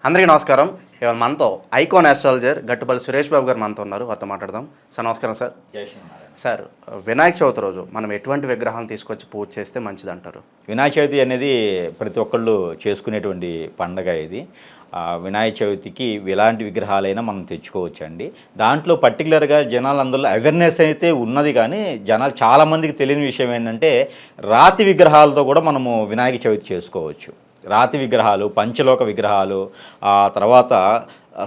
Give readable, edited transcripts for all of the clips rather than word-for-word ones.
అందరికీ నమస్కారం. ఇవాళ మనతో ఐకాన్ ఆస్ట్రాలజర్ గట్టుపల్లి సురేష్ బాబు గారు మనతో ఉన్నారు. వారితో మాట్లాడదాం. సార్ నమస్కారం సార్. జై శ్రీనారాయణ. సార్, వినాయక చవితి రోజు మనం ఎటువంటి విగ్రహాలను తీసుకొచ్చి పూజ చేస్తే మంచిది అంటారు? వినాయక చవితి అనేది ప్రతి ఒక్కళ్ళు చేసుకునేటువంటి పండగ ఇది. వినాయక చవితికి ఎలాంటి విగ్రహాలైనా మనం తెచ్చుకోవచ్చు అండి. దాంట్లో పర్టికులర్గా జనాలందరిలో అవేర్నెస్ అయితే ఉన్నది, కానీ జనాలు చాలామందికి తెలియని విషయం ఏంటంటే రాతి విగ్రహాలతో కూడా మనము వినాయక చవితి చేసుకోవచ్చు. రాతి విగ్రహాలు, పంచలోక విగ్రహాలు, తర్వాత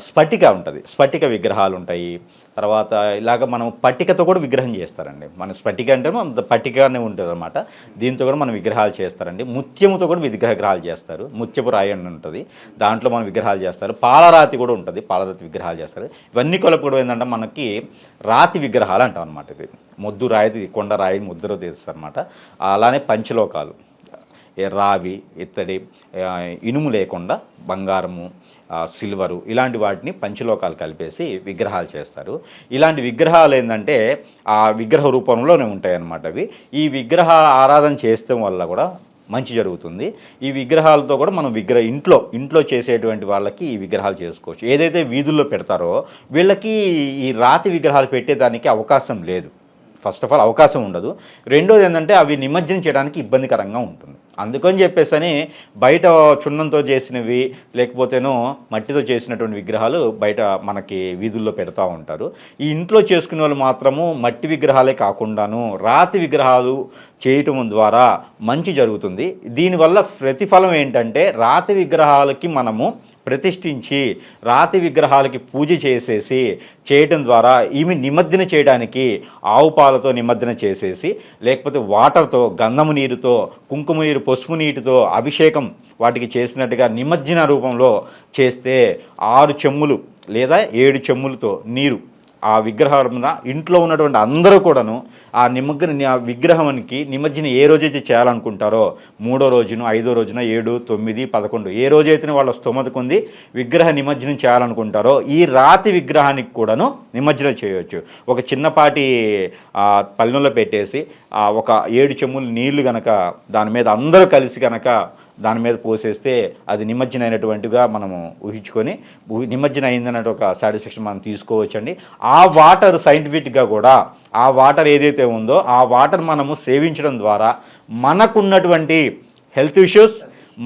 స్ఫటిక ఉంటుంది, స్ఫటిక విగ్రహాలు ఉంటాయి. తర్వాత ఇలాగ మనం పట్టికతో కూడా విగ్రహం చేస్తారండి. మన స్ఫటిక అంటే మన పట్టికనే ఉంటుంది అనమాట. దీంతో కూడా మనం విగ్రహాలు చేస్తారండి. ముత్యముతో కూడా విగ్రహాలు చేస్తారు. ముత్యపు రాయి అని ఉంటుంది, దాంట్లో మనం విగ్రహాలు చేస్తారు. పాలరాతి కూడా ఉంటుంది, పాలరాతి విగ్రహాలు చేస్తారు. ఇవన్నీ కలుపుకోవడం ఏంటంటే మనకి రాతి విగ్రహాలు అంటాం అనమాట. ఇది మొద్దు రాయి, కొండ రాయి ముద్ర తీస్తారు అనమాట. అలానే పంచలోకాలు, రావి, ఇత్తడి, ఇనుము లేకుండా బంగారము, సిల్వరు, ఇలాంటి వాటిని పంచలోకాలు కలిపేసి విగ్రహాలు చేస్తారు. ఇలాంటి విగ్రహాలు ఏంటంటే ఆ విగ్రహ రూపంలోనే ఉంటాయన్నమాట. అవి ఈ విగ్రహ ఆరాధన చేస్తే వల్ల కూడా మంచి జరుగుతుంది. ఈ విగ్రహాలతో కూడా మనం ఇంట్లో చేసేటువంటి వాళ్ళకి ఈ విగ్రహాలు చేసుకోవచ్చు. ఏదైతే వీధుల్లో పెడతారో వీళ్ళకి ఈ రాతి విగ్రహాలు పెట్టేదానికి అవకాశం లేదు. ఫస్ట్ ఆఫ్ ఆల్ అవకాశం ఉండదు. రెండోది ఏంటంటే అవి నిమజ్జనం చేయడానికి ఇబ్బందికరంగా ఉంటుంది. అందుకని చెప్పేసి బయట చున్నంతో చేసినవి లేకపోతేనో మట్టితో చేసినటువంటి విగ్రహాలు బయట మనకి వీధుల్లో పెడతా ఉంటారు. ఈ ఇంట్లో చేసుకునే వాళ్ళు మాత్రము మట్టి విగ్రహాలే కాకుండాను రాతి విగ్రహాలు చేయటం ద్వారా మంచి జరుగుతుంది. దీనివల్ల ప్రతిఫలం ఏంటంటే రాతి విగ్రహాలకి మనము ప్రతిష్ఠించి రాతి విగ్రహాలకి పూజ చేయటం ద్వారా ఈమె నిమజ్జన చేయడానికి ఆవు పాలతో నిమజ్జన చేసేసి, లేకపోతే వాటర్తో, గంధము నీరుతో, కుంకుమ నీరు, పసుపు నీటితో అభిషేకం వాటికి చేసినట్టుగా నిమజ్జన రూపంలో చేస్తే 6 చెమ్ములు లేదా 7 చెమ్ములతో నీరు ఆ విగ్రహం ఇంట్లో ఉన్నటువంటి అందరూ కూడాను ఆ విగ్రహానికి నిమజ్జన ఏ రోజైతే చేయాలనుకుంటారో 3వ రోజున, 5వ రోజున, 7, 9, 11 ఏ రోజైతే వాళ్ళ స్తోమతకుంది విగ్రహ నిమజ్జనం చేయాలనుకుంటారో ఈ రాతి విగ్రహానికి కూడాను నిమజ్జనం చేయవచ్చు. ఒక చిన్నపాటి పళ్ళెంలో పెట్టేసి ఒక 7 చెమ్ములు నీళ్లు గనక దాని మీద అందరూ కలిసి గనక దాని మీద పోసేస్తే అది నిమజ్జన అయినటువంటిగా మనము ఊహించుకొని నిమజ్జన అయిందన్నట్టు ఒక సాటిస్ఫాక్షన్ మనం తీసుకోవచ్చండి. ఆ వాటర్ సైంటిఫిక్గా కూడా ఆ వాటర్ ఏదైతే ఉందో ఆ వాటర్ మనము సేవించడం ద్వారా మనకున్నటువంటి హెల్త్ ఇష్యూస్,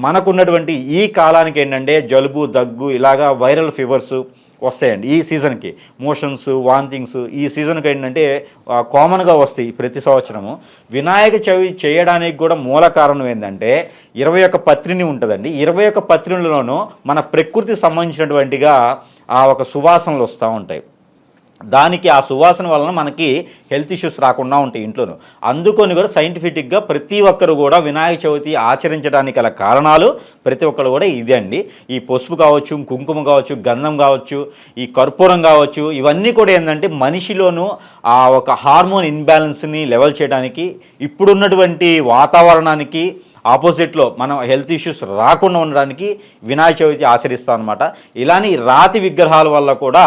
మనకున్నటువంటి ఈ కాలానికి ఏంటంటే జలుబు, దగ్గు, ఇలాగా వైరల్ ఫీవర్స్ వస్తాయండి. ఈ సీజన్కి మోషన్స్, వాంతింగ్స్ ఈ సీజన్కి ఏంటంటే కామన్గా వస్తాయి ప్రతి సంవత్సరము. వినాయక చవితి చేయడానికి కూడా మూల కారణం ఏంటంటే 21 పత్రిని ఉంటుందండి. 21 పత్రిలోనూ మన ప్రకృతికి సంబంధించినటువంటిగా ఆ ఒక సువాసనలు వస్తూ ఉంటాయి. దానికి ఆ సువాసన వలన మనకి హెల్త్ ఇష్యూస్ రాకుండా ఉంటాయి ఇంట్లోనూ. అందుకొని కూడా సైంటిఫిక్గా ప్రతి ఒక్కరు కూడా వినాయక చవితి ఆచరించడానికి గల కారణాలు ప్రతి ఒక్కరు కూడా ఇదే అండి. ఈ పసుపు కావచ్చు, కుంకుమ కావచ్చు, గంధం కావచ్చు, ఈ కర్పూరం కావచ్చు, ఇవన్నీ కూడా ఏంటంటే మనిషిలోనూ ఆ ఒక హార్మోన్ ఇన్బ్యాలెన్స్ని లెవెల్ చేయడానికి, ఇప్పుడున్నటువంటి వాతావరణానికి ఆపోజిట్లో మనం హెల్త్ ఇష్యూస్ రాకుండా ఉండడానికి వినాయక చవితి ఆచరిస్తాం అనమాట. ఇలానే రాతి విగ్రహాల వల్ల కూడా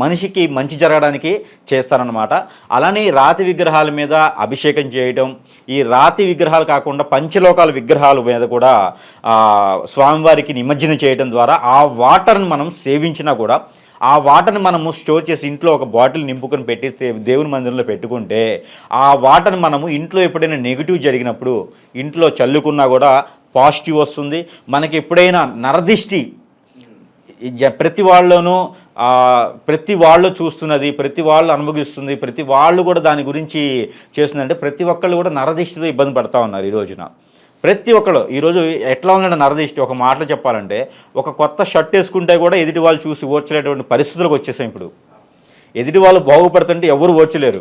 మనిషికి మంచి జరగడానికి చేస్తారనమాట. అలానే రాతి విగ్రహాల మీద అభిషేకం చేయడం, ఈ రాతి విగ్రహాలు కాకుండా పంచలోకాల విగ్రహాల మీద కూడా స్వామివారికి నిమజ్జనం చేయడం ద్వారా ఆ వాటర్ని మనం సేవించినా కూడా ఆ వాటర్ని మనము స్టోర్ చేసి ఇంట్లో ఒక బాటిల్ నింపుకొని పెట్టి దేవుని మందిరంలో పెట్టుకుంటే ఆ వాటర్ని మనము ఇంట్లో ఎప్పుడైనా నెగిటివ్ జరిగినప్పుడు ఇంట్లో చల్లుకున్నా కూడా పాజిటివ్ వస్తుంది. మనకి ఎప్పుడైనా నరదిష్టి ప్రతి వాళ్ళలోనూ ప్రతి వాళ్ళు చూస్తున్నది, ప్రతి వాళ్ళు అనుభవిస్తుంది, ప్రతి వాళ్ళు కూడా దాని గురించి చేస్తుందంటే ప్రతి ఒక్కళ్ళు కూడా నరదిష్టితో ఇబ్బంది పడతా ఉన్నారు ఈ రోజున. ప్రతి ఒక్కరు ఈరోజు ఎట్లా ఉందంటే నరదిష్టి, ఒక మాటలో చెప్పాలంటే ఒక కొత్త షర్ట్ వేసుకుంటే కూడా ఎదుటి వాళ్ళు చూసి ఓర్చలేటువంటి పరిస్థితులకు వచ్చేసాం. ఇప్పుడు ఎదుటి వాళ్ళు బాగుపడుతుంటే ఎవరు ఓర్చలేరు,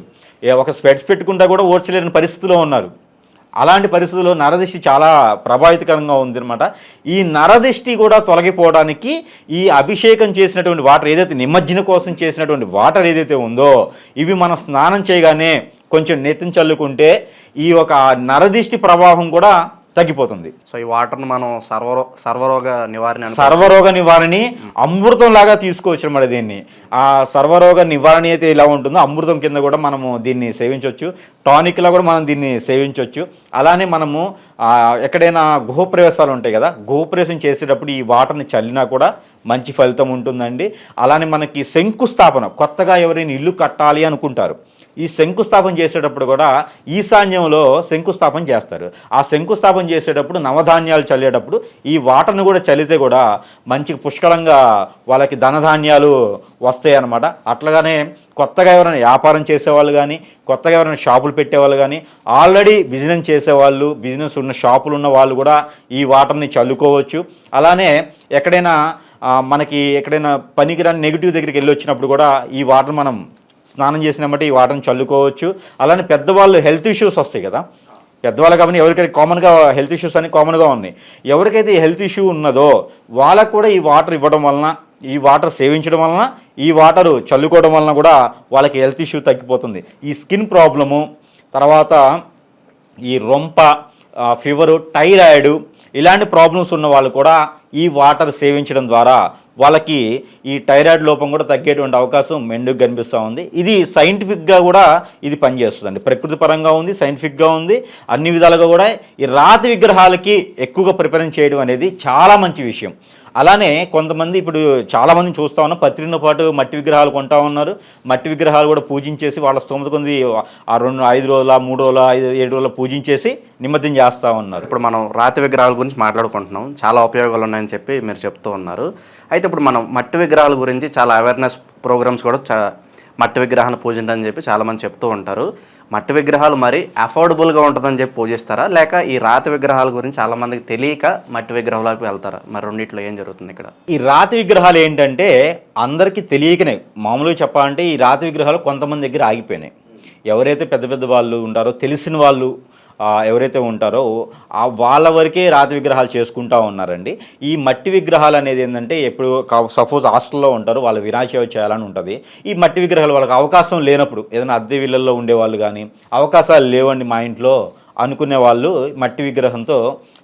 ఒక స్పెట్స్ పెట్టుకుంటే కూడా ఓర్చలేని పరిస్థితిలో ఉన్నారు. అలాంటి పరిస్థితుల్లో నరదిష్టి చాలా ప్రభావితకరంగా ఉందన్నమాట. ఈ నరదిష్టి కూడా తొలగిపోవడానికి ఈ అభిషేకం చేసినటువంటి వాటర్, ఏదైతే నిమజ్జన కోసం చేసినటువంటి వాటర్ ఏదైతే ఉందో ఇవి మనం స్నానం చేయగానే కొంచెం నెత్తిని చల్లుకుంటే ఈ ఒక నరదిష్టి ప్రభావం కూడా తగ్గిపోతుంది. సో ఈ వాటర్ను మనం సర్వరోగ నివారణ సర్వరోగ నివారణి అమృతం లాగా తీసుకోవచ్చు అన్నమాట దీన్ని. ఆ సర్వరోగ నివారణ అయితే ఇలా ఉంటుందో అమృతం కింద కూడా మనము దీన్ని సేవించవచ్చు, టానిక్లా కూడా మనం దీన్ని సేవించవచ్చు. అలానే మనము ఎక్కడైనా గృహప్రవేశాలు ఉంటాయి కదా, గృహప్రవేశం చేసేటప్పుడు ఈ వాటర్ని చల్లినా కూడా మంచి ఫలితం ఉంటుందండి. అలానే మనకి శంకుస్థాపన, కొత్తగా ఎవరైనా ఇల్లు కట్టాలి అనుకుంటారు, ఈ శంకుస్థాపన చేసేటప్పుడు కూడా ఈశాన్యంలో శంకుస్థాపన చేస్తారు. ఆ శంకుస్థాపన చేసేటప్పుడు నవధాన్యాలు చల్లేటప్పుడు ఈ వాటర్ని కూడా చల్లితే కూడా మంచి పుష్కలంగా వాళ్ళకి ధనధాన్యాలు వస్తాయి అన్నమాట. అట్లాగానే కొత్తగా ఎవరైనా వ్యాపారం చేసేవాళ్ళు కానీ, కొత్తగా ఎవరైనా షాపులు పెట్టేవాళ్ళు కానీ, ఆల్రెడీ బిజినెస్ చేసేవాళ్ళు, బిజినెస్ ఉన్న షాపులు ఉన్న వాళ్ళు కూడా ఈ వాటర్ని చల్లుకోవచ్చు. అలానే ఎక్కడైనా మనకి ఎక్కడైనా పనికిరాని నెగిటివ్ దగ్గరికి వెళ్ళి వచ్చినప్పుడు కూడా ఈ వాటర్ మనం స్నానం చేసినామంటే ఈ వాటర్ని చల్లుకోవచ్చు. అలానే పెద్దవాళ్ళు హెల్త్ ఇష్యూస్ వస్తాయి కదా, పెద్దవాళ్ళు కాబట్టి ఎవరికైతే కామన్గా హెల్త్ ఇష్యూస్ అన్ని కామన్గా ఉన్నాయి, ఎవరికైతే ఈ హెల్త్ ఇష్యూ ఉన్నదో వాళ్ళకు కూడా ఈ వాటర్ ఇవ్వడం వలన, ఈ వాటర్ సేవించడం వలన, ఈ వాటరు చల్లుకోవడం వలన కూడా వాళ్ళకి హెల్త్ ఇష్యూ తగ్గిపోతుంది. ఈ స్కిన్ ప్రాబ్లము, తర్వాత ఈ రొంప, ఫీవరు, థైరాయిడ్ ఇలాంటి ప్రాబ్లమ్స్ ఉన్న వాళ్ళు కూడా ఈ వాటర్ సేవించడం ద్వారా వాళ్ళకి ఈ థైరాయిడ్ లోపం కూడా తగ్గేటువంటి అవకాశం మెండుగా కనిపిస్తూ ఉంది. ఇది సైంటిఫిక్గా కూడా ఇది పనిచేస్తుందండి, ప్రకృతి పరంగా ఉంది, సైంటిఫిక్గా ఉంది, అన్ని విధాలుగా కూడా ఈ రాతి విగ్రహాలకి ఎక్కువగా ప్రిపరేషన్ చేయడం అనేది చాలా మంచి విషయం. అలానే కొంతమంది ఇప్పుడు చాలామందిని చూస్తూ ఉన్నాం, పత్రితో పాటు మట్టి విగ్రహాలు కొంటా ఉన్నారు. మట్టి విగ్రహాలు కూడా పూజించేసి వాళ్ళ స్తోమత కొంది ఆ 5 రోజుల 3 రోజుల 7 రోజుల పూజించేసి నిమజ్జనం చేస్తూ ఉన్నారు. ఇప్పుడు మనం రాతి విగ్రహాల గురించి మాట్లాడుకుంటున్నాం, చాలా ఉపయోగాలు ఉన్నాయని చెప్పి మీరు చెప్తూ ఉన్నారు. అయితే ఇప్పుడు మనం మట్టి విగ్రహాల గురించి చాలా అవేర్నెస్ ప్రోగ్రామ్స్ కూడా మట్టి విగ్రహాన్ని పూజించని చెప్పి చాలామంది చెప్తూ ఉంటారు. మట్టి విగ్రహాలు మరి అఫోర్డబుల్గా ఉంటుందని చెప్పి పూజిస్తారా, లేక ఈ రాతి విగ్రహాల గురించి చాలామందికి తెలియక మట్టి విగ్రహాలకు వెళ్తారా? మరి రెండిట్లో ఏం జరుగుతుంది ఇక్కడ? ఈ రాతి విగ్రహాలు ఏంటంటే అందరికీ తెలియకనే, మామూలుగా చెప్పాలంటే ఈ రాతి విగ్రహాలు కొంతమంది దగ్గర ఆగిపోయినాయి. ఎవరైతే పెద్ద పెద్ద వాళ్ళు ఉంటారో, తెలిసిన వాళ్ళు ఎవరైతే ఉంటారో వాళ్ళ వరకే రాతి విగ్రహాలు చేసుకుంటూ ఉన్నారండి. ఈ మట్టి విగ్రహాలు అనేది ఏంటంటే ఎప్పుడు సపోజ్ హాస్టల్లో ఉంటారు, వాళ్ళు వినాయక చవితి చేయాలని ఉంటుంది. ఈ మట్టి విగ్రహాలు వాళ్ళకి అవకాశం లేనప్పుడు, ఏదైనా అద్దె విల్లల్లో ఉండేవాళ్ళు కానీ అవకాశాలు లేవండి మా ఇంట్లో అనుకునే వాళ్ళు మట్టి విగ్రహంతో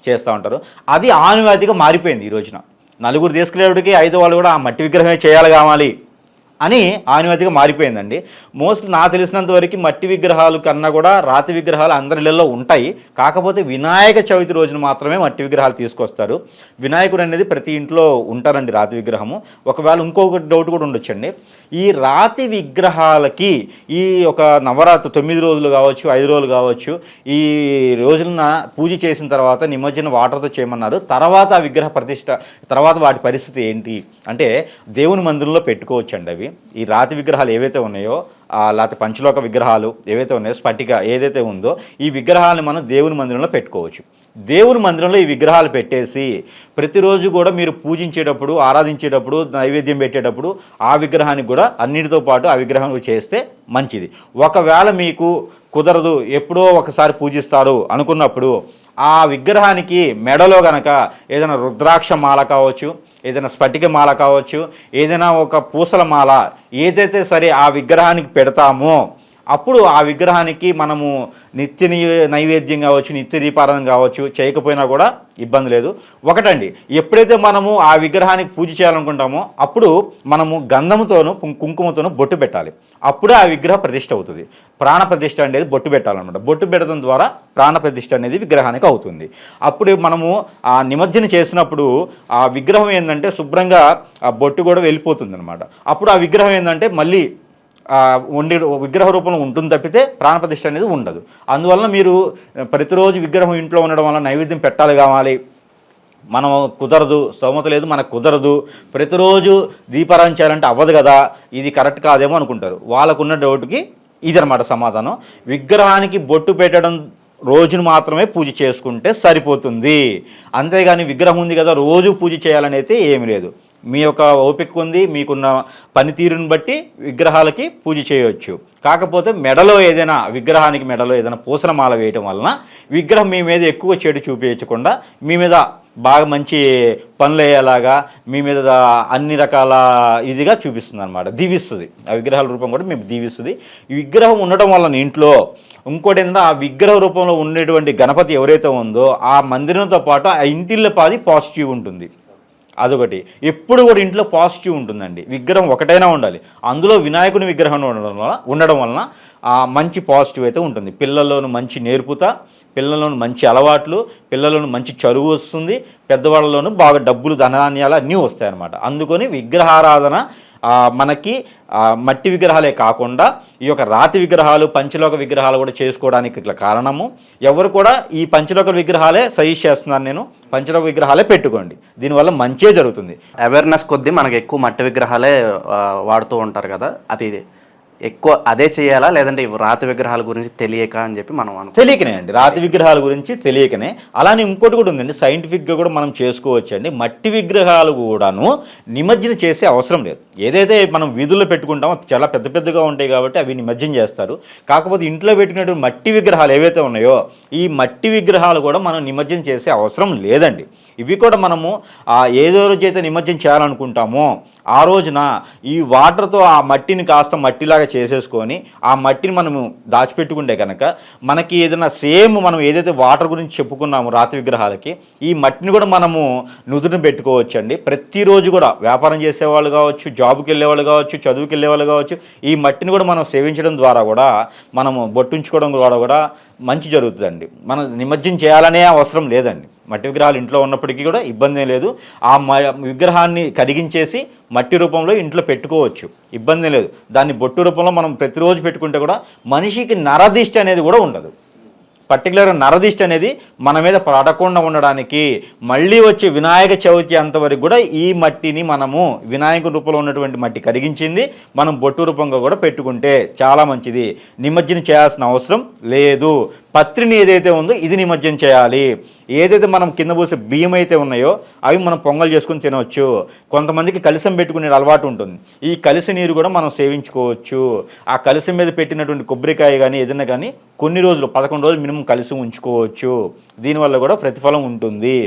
చేస్తూ ఉంటారు. అది ఆనవాయితీగా మారిపోయింది. ఈ రోజున నలుగురు తీసుకెళ్ళేటికి 5 వాళ్ళు కూడా ఆ మట్టి విగ్రహమే చేయాలి కావాలి అని ఆనవాయితీగా మారిపోయిందండి. మోస్ట్లీ నాకు తెలిసినంత వరకు మట్టి విగ్రహాలు కన్నా కూడా రాతి విగ్రహాలు అందరి ఇళ్లలో ఉంటాయి. కాకపోతే వినాయక చవితి రోజున మాత్రమే మట్టి విగ్రహాలు తీసుకొస్తారు. వినాయకుడు అనేది ప్రతి ఇంట్లో ఉంటారండి రాతి విగ్రహము. ఒకవేళ ఇంకొక డౌట్ కూడా ఉండొచ్చండి, ఈ రాతి విగ్రహాలకి ఈ ఒక నవరాత్రి 9 రోజులు కావచ్చు, 5 రోజులు కావచ్చు, ఈ రోజున పూజ చేసిన తర్వాత నిమజ్జన వాటర్తో చేయమన్నారు. తర్వాత ఆ విగ్రహ ప్రతిష్ట తర్వాత వాటి పరిస్థితి ఏంటి అంటే దేవుని మందిరంలో పెట్టుకోవచ్చండి. అవి ఈ రాతి విగ్రహాలు ఏవైతే ఉన్నాయో, లేకపోతే పంచలోక విగ్రహాలు ఏవైతే ఉన్నాయో, స్ఫటిక ఏదైతే ఉందో, ఈ విగ్రహాలను మనం దేవుని మందిరంలో పెట్టుకోవచ్చు. దేవుని మందిరంలో ఈ విగ్రహాలు పెట్టేసి ప్రతిరోజు కూడా మీరు పూజించేటప్పుడు, ఆరాధించేటప్పుడు, నైవేద్యం పెట్టేటప్పుడు ఆ విగ్రహానికి కూడా అన్నిటితో పాటు ఆ విగ్రహం చేస్తే మంచిది. ఒకవేళ మీకు కుదరదు, ఎప్పుడో ఒకసారి పూజిస్తారు అనుకున్నప్పుడు ఆ విగ్రహానికి మెడలో గనక ఏదైనా రుద్రాక్ష మాల కావచ్చు, ఏదైనా స్ఫటిక మాల కావచ్చు, ఏదైనా ఒక పూసల మాల ఏదైతే సరే ఆ విగ్రహానికి పెడతామో అప్పుడు ఆ విగ్రహానికి మనము నిత్య నైవేద్యం కావచ్చు, నిత్య దీపారాధన కావచ్చు చేయకపోయినా కూడా ఇబ్బంది లేదు. ఒకటండి, ఎప్పుడైతే మనము ఆ విగ్రహానికి పూజ చేయాలనుకుంటామో అప్పుడు మనము గంధముతోనూ కుంకుమతోనూ బొట్టు పెట్టాలి. అప్పుడే ఆ విగ్రహ ప్రతిష్ఠ అవుతుంది. ప్రాణ ప్రతిష్ఠ అనేది బొట్టు పెట్టాలన్నమాట. బొట్టు పెట్టడం ద్వారా ప్రాణ ప్రతిష్ఠ అనేది విగ్రహానికి అవుతుంది. అప్పుడు మనము ఆ నిమజ్జన చేసినప్పుడు ఆ విగ్రహం ఏంటంటే శుభ్రంగా ఆ బొట్టు కూడా వెళ్ళిపోతుంది అనమాట. అప్పుడు ఆ విగ్రహం ఏంటంటే మళ్ళీ విగ్రహ రూపంలో ఉంటుంది తప్పితే ప్రాణప్రతిష్ఠ అనేది ఉండదు. అందువలన మీరు ప్రతిరోజు విగ్రహం ఇంట్లో ఉండడం వల్ల నైవేద్యం పెట్టాలి కావాలి, మనం కుదరదు, స్తోమత లేదు, మనకు కుదరదు, ప్రతిరోజు దీపారాధన చేయాలంటే అవ్వదు కదా, ఇది కరెక్ట్ కాదేమో అనుకుంటారు. వాళ్ళకున్న డౌట్కి ఇదనమాట సమాధానం. విగ్రహానికి బొట్టు పెట్టడం రోజును మాత్రమే పూజ చేసుకుంటే సరిపోతుంది. అంతేగాని విగ్రహం ఉంది కదా రోజు పూజ చేయాలని అయితే ఏమీ లేదు. మీ యొక్క ఓపిక ఉంది, మీకున్న పనితీరుని బట్టి విగ్రహాలకి పూజ చేయవచ్చు. కాకపోతే విగ్రహానికి మెడలో ఏదైనా పూసల మాల వేయటం వలన విగ్రహం మీ మీద ఎక్కువ చెడు చూపించకుండా మీ మీద బాగా మంచి పనులు అయ్యేలాగా మీ మీద అన్ని రకాల ఇదిగా చూపిస్తుంది అనమాట, దీవిస్తుంది. ఆ విగ్రహాల రూపం కూడా మేము దీవిస్తుంది. ఈ విగ్రహం ఉండటం వలన ఇంట్లో ఇంకోటి ఏంటంటే ఆ విగ్రహ రూపంలో ఉండేటువంటి గణపతి ఎవరైతే ఉందో ఆ మందిరంతో పాటు ఆ ఇంటిల్లో పాది పాజిటివ్ ఉంటుంది. అదొకటి. ఎప్పుడు కూడా ఇంట్లో పాజిటివ్ ఉంటుందండి. విగ్రహం ఒకటైనా ఉండాలి. అందులో వినాయకుని విగ్రహం ఉండడం వలన మంచి పాజిటివ్ అయితే ఉంటుంది. పిల్లల్లోనూ మంచి నేర్పుతా, పిల్లల్లోనూ మంచి అలవాట్లు, పిల్లల్లోనూ మంచి చదువు వస్తుంది, పెద్దవాళ్ళలోనూ బాగా డబ్బులు ధనధాన్యాలు అన్నీ వస్తాయన్నమాట. అందుకని విగ్రహారాధన మనకి మట్టి విగ్రహాలే కాకుండా ఈ యొక్క రాతి విగ్రహాలు, పంచలోక విగ్రహాలు కూడా చేసుకోవడానికి ఇట్లా కారణము. ఎవరు కూడా ఈ పంచలోక విగ్రహాలే సజెస్ట్ చేస్తున్నాను నేను, పంచలోక విగ్రహాలే పెట్టుకోండి, దీనివల్ల మంచే జరుగుతుంది. అవేర్నెస్ కొద్దీ మనకు ఎక్కువ మట్టి విగ్రహాలే వాడుతూ ఉంటారు కదా, అది ఎక్కువ అదే చేయాలా లేదంటే రాతి విగ్రహాల గురించి తెలియక అని చెప్పి మనం తెలియకనే అండి, రాతి విగ్రహాల గురించి తెలియకనే. అలానే ఇంకోటి కూడా ఉందండి, సైంటిఫిక్గా కూడా మనం చేసుకోవచ్చు అండి. మట్టి విగ్రహాలు కూడాను నిమజ్జనం చేసే అవసరం లేదు. ఏదైతే మనం వీధుల్లో పెట్టుకుంటామో చాలా పెద్ద పెద్దగా ఉంటాయి కాబట్టి అవి నిమజ్జనం చేస్తారు. కాకపోతే ఇంట్లో పెట్టుకునేటువంటి మట్టి విగ్రహాలు ఏవైతే ఉన్నాయో ఈ మట్టి విగ్రహాలు కూడా మనం నిమజ్జనం చేసే అవసరం లేదండి. ఇవి కూడా మనము ఏదో రోజైతే నిమజ్జనం చేయాలనుకుంటామో ఆ రోజున ఈ వాటర్తో ఆ మట్టిని కాస్త మట్టిలాగా చేసేసుకొని ఆ మట్టిని మనము దాచిపెట్టుకుంటే కనుక మనకి ఏదైనా సేమ్ మనం ఏదైతే వాటర్ గురించి చెప్పుకున్నామో రాతి విగ్రహాలకి ఈ మట్టిని కూడా మనము నుదుటిని పెట్టుకోవచ్చు అండి. ప్రతిరోజు కూడా వ్యాపారం చేసేవాళ్ళు కావచ్చు, జాబ్కి వెళ్ళేవాళ్ళు కావచ్చు, చదువుకి వెళ్ళేవాళ్ళు కావచ్చు, ఈ మట్టిని కూడా మనం సేవించడం ద్వారా కూడా మనము బొట్టుంచుకోవడం ద్వారా కూడా మంచి జరుగుతుందండి. మనం నిమజ్జనం చేయాలనే అవసరం లేదండి. మట్టి విగ్రహాలు ఇంట్లో ఉన్నప్పటికీ కూడా ఇబ్బంది లేదు. ఆ విగ్రహాన్ని కరిగించేసి మట్టి రూపంలో ఇంట్లో పెట్టుకోవచ్చు, ఇబ్బంది లేదు. దాన్ని బొట్టు రూపంలో మనం ప్రతిరోజు పెట్టుకుంటే కూడా మనిషికి నరదిష్టి అనేది కూడా ఉండదు. పర్టికులర్గా నరదిష్టి అనేది మన మీద పడకుండా ఉండడానికి మళ్ళీ వచ్చే వినాయక చవితి అంతవరకు కూడా ఈ మట్టిని మనము వినాయక రూపంలో ఉన్నటువంటి మట్టి కరిగించింది మనం బొట్టు రూపంగా కూడా పెట్టుకుంటే చాలా మంచిది. నిమజ్జనం చేయాల్సిన అవసరం లేదు. పత్రిని ఏదైతే ఉందో ఇది నిమజ్జనం చేయాలి. ఏదైతే మనం కింద పోసే బియ్యం అయితే ఉన్నాయో అవి మనం పొంగల్ చేసుకుని తినవచ్చు. కొంతమందికి కలశం పెట్టుకునే అలవాటు ఉంటుంది. ఈ కలశ నీరు కూడా మనం సేవించుకోవచ్చు. ఆ కలశం మీద పెట్టినటువంటి కొబ్బరికాయ కానీ ఏదైనా కానీ కొన్ని రోజులు 11 రోజులు మినిమం కలిసి ఉంచుకోవచ్చు. దీనివల్ల కూడా ప్రతిఫలం ఉంటుంది.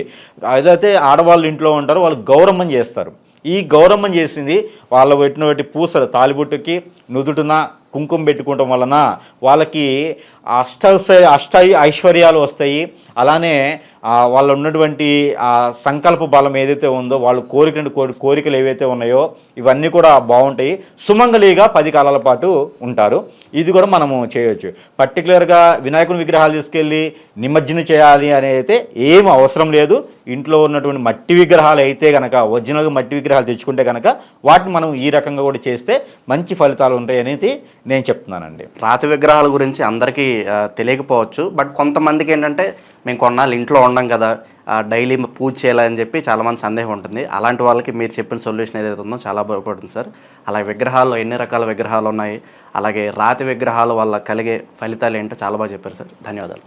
ఏదైతే ఆడవాళ్ళు ఇంట్లో ఉంటారో వాళ్ళు గౌరమ్మని చేస్తారు. ఈ గౌరమ్మని చేసింది వాళ్ళ పెట్టినటువంటి పూసలు తాలిబొట్టుకి నుదుటున కుంకుమ పెట్టుకోవటం వలన వాళ్ళకి అష్ట ఐశ్వర్యాలు వస్తాయి. అలానే వాళ్ళు ఉన్నటువంటి సంకల్ప బలం ఏదైతే ఉందో వాళ్ళు కోరికలు ఏవైతే ఉన్నాయో ఇవన్నీ కూడా బాగుంటాయి. సుమంగళిగా 10 కాలాల పాటు ఉంటారు. ఇది కూడా మనము చేయవచ్చు. పర్టికులర్గా వినాయకుని విగ్రహాలు తీసుకెళ్ళి నిమజ్జనం చేయాలి అనేది అయితే ఏం అవసరం లేదు. ఇంట్లో ఉన్నటువంటి మట్టి విగ్రహాలు అయితే కనుక ఒరిజినల్గా మట్టి విగ్రహాలు తెచ్చుకుంటే కనుక వాటిని మనం ఈ రకంగా కూడా చేస్తే మంచి ఫలితాలు ఉంటాయి అనేది నేను చెప్తున్నానండి. రాతి విగ్రహాల గురించి అందరికీ తెలియకపోవచ్చు. బట్ కొంతమందికి ఏంటంటే మేము కొన్నాళ్ళు ఇంట్లో ఉండం కదా, డైలీ పూజ చేయాలని చెప్పి చాలామంది సందేహం ఉంటుంది. అలాంటి వాళ్ళకి మీరు చెప్పిన సొల్యూషన్ ఏదైతే ఉందో చాలా బాగుపడుతుంది సార్. అలాగే విగ్రహాల్లో ఎన్ని రకాల విగ్రహాలు ఉన్నాయి, అలాగే రాతి విగ్రహాల వల్ల కలిగే ఫలితాలు ఏంటో చాలా బాగా చెప్పారు సార్. ధన్యవాదాలు.